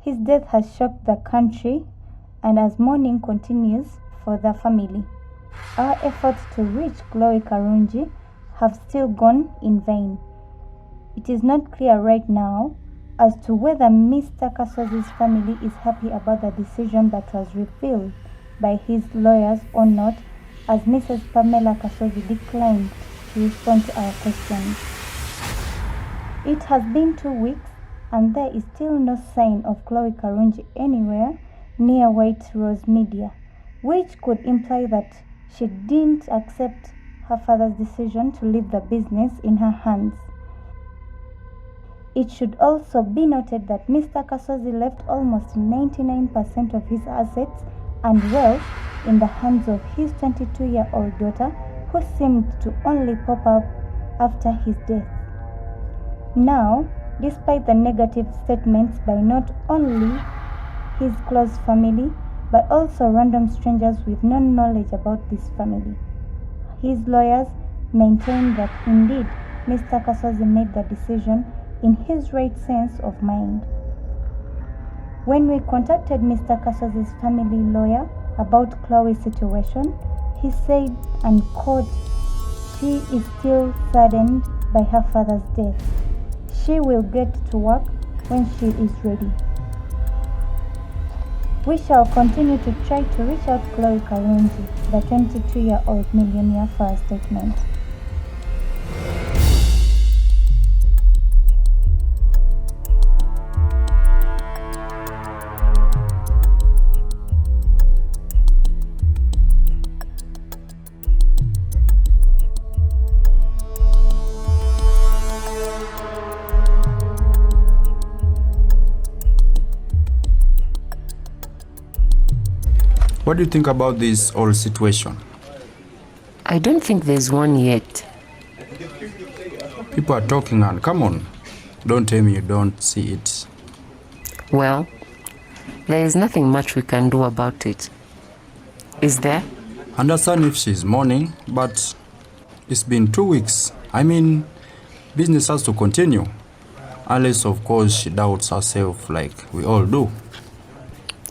His death has shocked the country, and as mourning continues for the family, our efforts to reach Chloe Karungi have still gone in vain. It is not clear right now as to whether Mr. Kasozi's family is happy about the decision that was revealed by his lawyers or not, as Mrs. Pamela Kasozi declined to respond to our questions. It has been 2 weeks and there is still no sign of Chloe Karungi anywhere near White Rose Media, which could imply that she didn't accept her father's decision to leave the business in her hands. It should also be noted that Mr. Kasozi left almost 99% of his assets and wealth in the hands of his 22-year-old daughter, who seemed to only pop up after his death. Now, despite the negative statements by not only his close family, but also random strangers with no knowledge about this family, his lawyers maintain that indeed Mr. Kasozi made the decision in his right sense of mind. When we contacted Mr. Kasozi's family lawyer about Chloe's situation, he said, and quote, "She is still saddened by her father's death. She will get to work when she is ready." We shall continue to try to reach out Chloe Karungi, the 22-year-old millionaire, for a statement. What do you think about this whole situation? I don't think there's one yet. People are talking and come on, don't tell me you don't see it. Well, there is nothing much we can do about it. Is there? Understand if she's mourning, but it's been 2 weeks. I mean, business has to continue. Unless, of course, she doubts herself like we all do.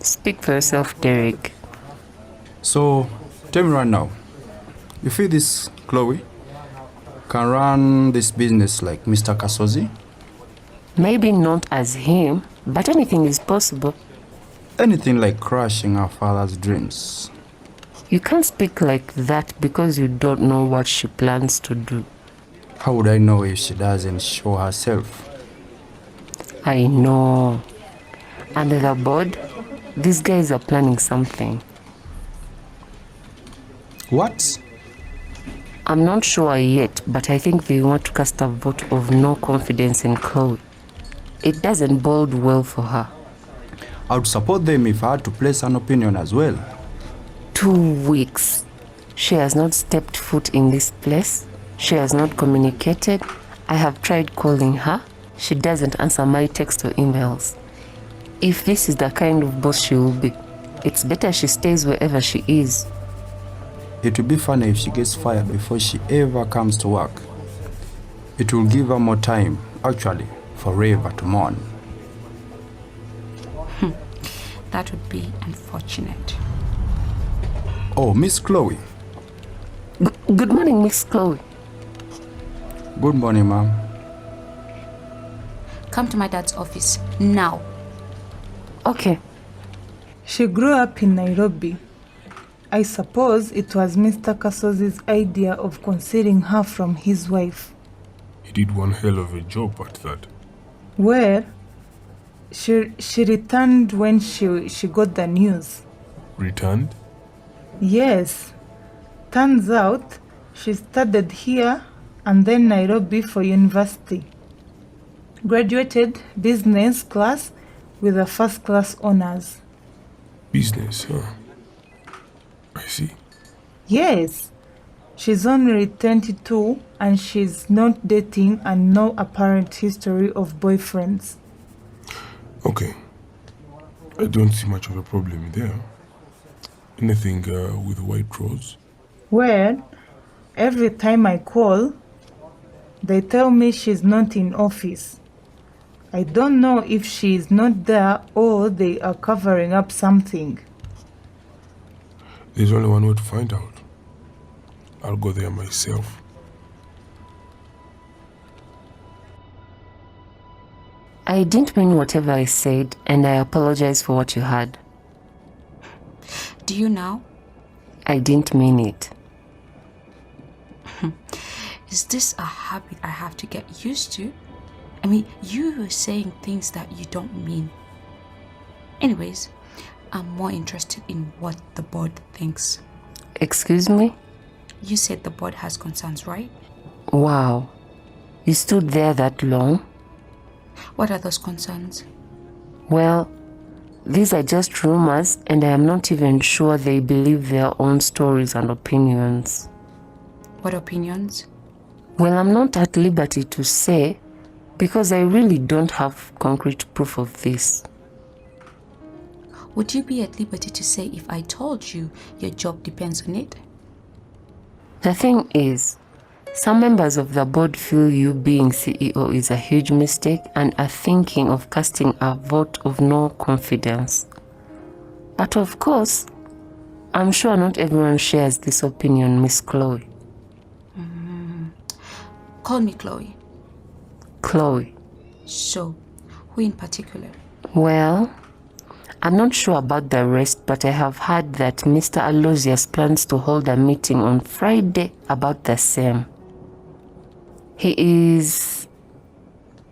Speak for yourself, Derek. So, tell me right now, you feel this Chloe can run this business like Mr. Kasozi? Maybe not as him, but anything is possible. Anything like crushing her father's dreams. You can't speak like that because you don't know what she plans to do. How would I know if she doesn't show herself? I know. Under the board, these guys are planning something. What? I'm not sure yet, but I think they want to cast a vote of no confidence in Chloe. It doesn't bode well for her. I would support them if I had to place an opinion as well. 2 weeks. She has not stepped foot in this place. She has not communicated. I have tried calling her. She doesn't answer my text or emails. If this is the kind of boss she will be, it's better she stays wherever she is. It will be funny if she gets fired before she ever comes to work. It will give her more time, actually, forever to mourn. That would be unfortunate. Oh, Miss Chloe. Good morning, Miss Chloe. Good morning, ma'am. Come to my dad's office now. Okay. She grew up in Nairobi. I suppose it was Mr. Kasozi's idea of concealing her from his wife. He did one hell of a job at that. Well, she returned when she got the news. Returned? Yes. Turns out she studied here and then Nairobi for university. Graduated business class with a first class honors. Business, huh? I see. Yes. She's only 22 and she's not dating and no apparent history of boyfriends. Okay. I don't see much of a problem there. Anything with White Rose? Well, every time I call, they tell me she's not in office. I don't know if she is not there or they are covering up something. There's only one way to find out. I'll go there myself. I didn't mean whatever I said, and I apologize for what you heard. Do you now? I didn't mean it. Is this a habit I have to get used to? I mean, you were saying things that you don't mean. Anyways, I'm more interested in what the board thinks. Excuse me? You said the board has concerns, right? Wow. You stood there that long? What are those concerns? Well, these are just rumors, and I am not even sure they believe their own stories and opinions. What opinions? Well, I'm not at liberty to say, because I really don't have concrete proof of this. Would you be at liberty to say if I told you your job depends on it? The thing is, some members of the board feel you being CEO is a huge mistake and are thinking of casting a vote of no confidence. But of course, I'm sure not everyone shares this opinion, Miss Chloe. Call me Chloe. Chloe. So, who in particular? Well, I'm not sure about the rest, but I have heard that Mr. Aloysius plans to hold a meeting on Friday about the same. He is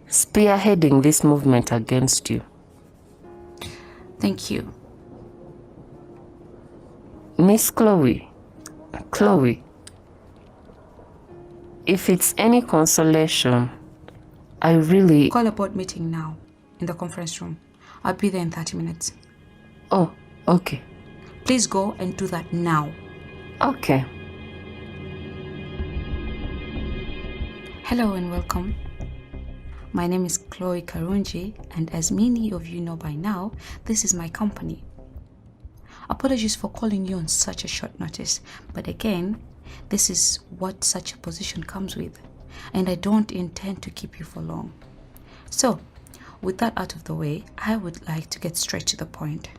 spearheading this movement against you. Thank you. Miss Chloe, if it's any consolation, I really... Call a board meeting now in the conference room. I'll be there in 30 minutes. Oh, okay. Please go and do that now. Okay. Hello and welcome. My name is Chloe Karungi, and as many of you know by now, this is my company. Apologies for calling you on such a short notice, but again, this is what such a position comes with, and I don't intend to keep you for long. So, with that out of the way, I would like to get straight to the point.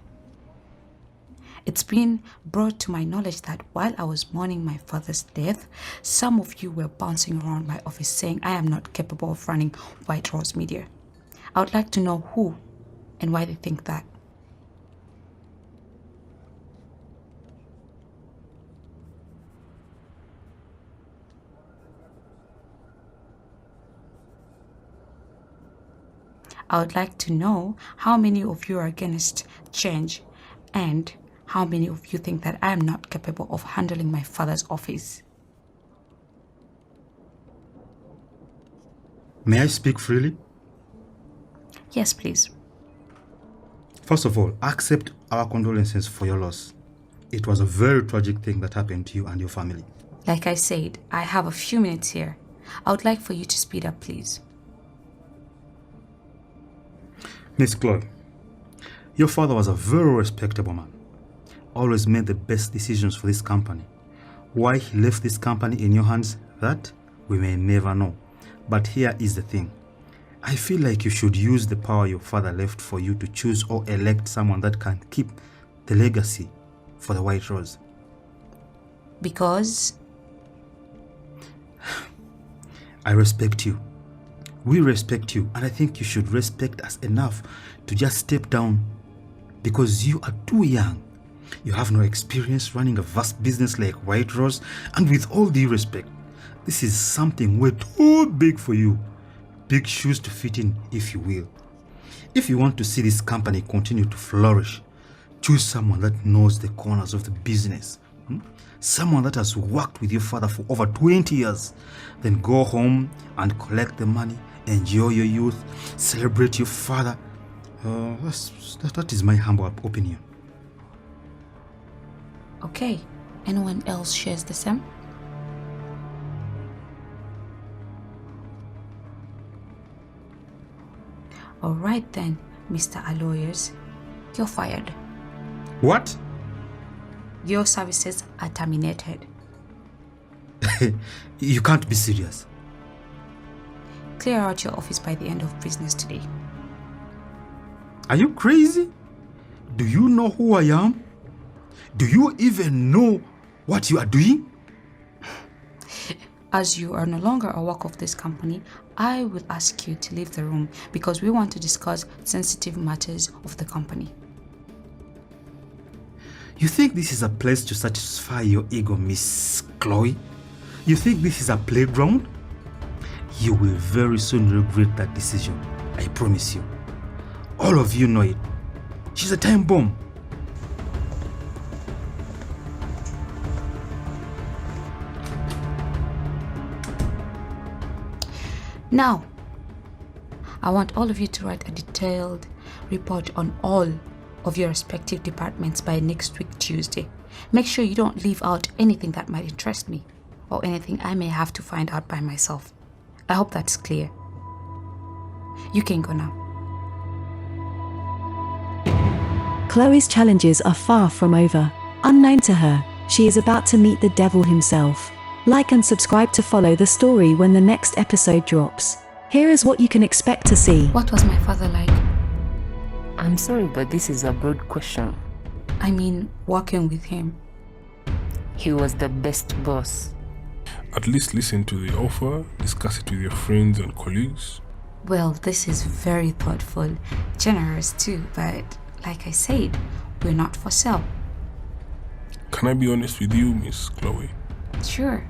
It's been brought to my knowledge that while I was mourning my father's death, some of you were bouncing around my office saying I am not capable of running White Rose Media. I would like to know who and why they think that. I would like to know how many of you are against change and how many of you think that I am not capable of handling my father's office. May I speak freely? Yes, please. First of all, accept our condolences for your loss. It was a very tragic thing that happened to you and your family. Like I said, I have a few minutes here. I would like for you to speed up, please. Miss Chloe, your father was a very respectable man. Always made the best decisions for this company. Why he left this company in your hands, that we may never know. But here is the thing. I feel like you should use the power your father left for you to choose or elect someone that can keep the legacy for the White Rose. Because? I respect you. We respect you, and I think you should respect us enough to just step down because you are too young. You have no experience running a vast business like White Rose, and with all due respect, this is something way too big for you. Big shoes to fit in, if you will. If you want to see this company continue to flourish, choose someone that knows the corners of the business. Someone that has worked with your father for over 20 years. Then go home and collect the money, enjoy your youth, celebrate your father. That is my humble opinion. Okay. Anyone else shares the same? All right then, Mr. Aloysius. You're fired. What? Your services are terminated. You can't be serious. Clear out your office by the end of business today. Are you crazy? Do you know who I am? Do you even know what you are doing? As you are no longer a work of this company, I will ask you to leave the room because we want to discuss sensitive matters of the company. You think this is a place to satisfy your ego, Miss Chloe? You think this is a playground? You will very soon regret that decision. I promise you. All of you know it. She's a time bomb. Now, I want all of you to write a detailed report on all of your respective departments by next week, Tuesday. Make sure you don't leave out anything that might interest me or anything I may have to find out by myself. I hope that's clear. You can go now. Chloe's challenges are far from over. Unknown to her, she is about to meet the devil himself. Like and subscribe to follow the story when the next episode drops. Here is what you can expect to see. What was my father like? I'm sorry, but this is a broad question. I mean, working with him. He was the best boss. At least listen to the offer, discuss it with your friends and colleagues. Well, this is very thoughtful, generous too, but like I said, we're not for sale. Can I be honest with you, Miss Chloe? Sure.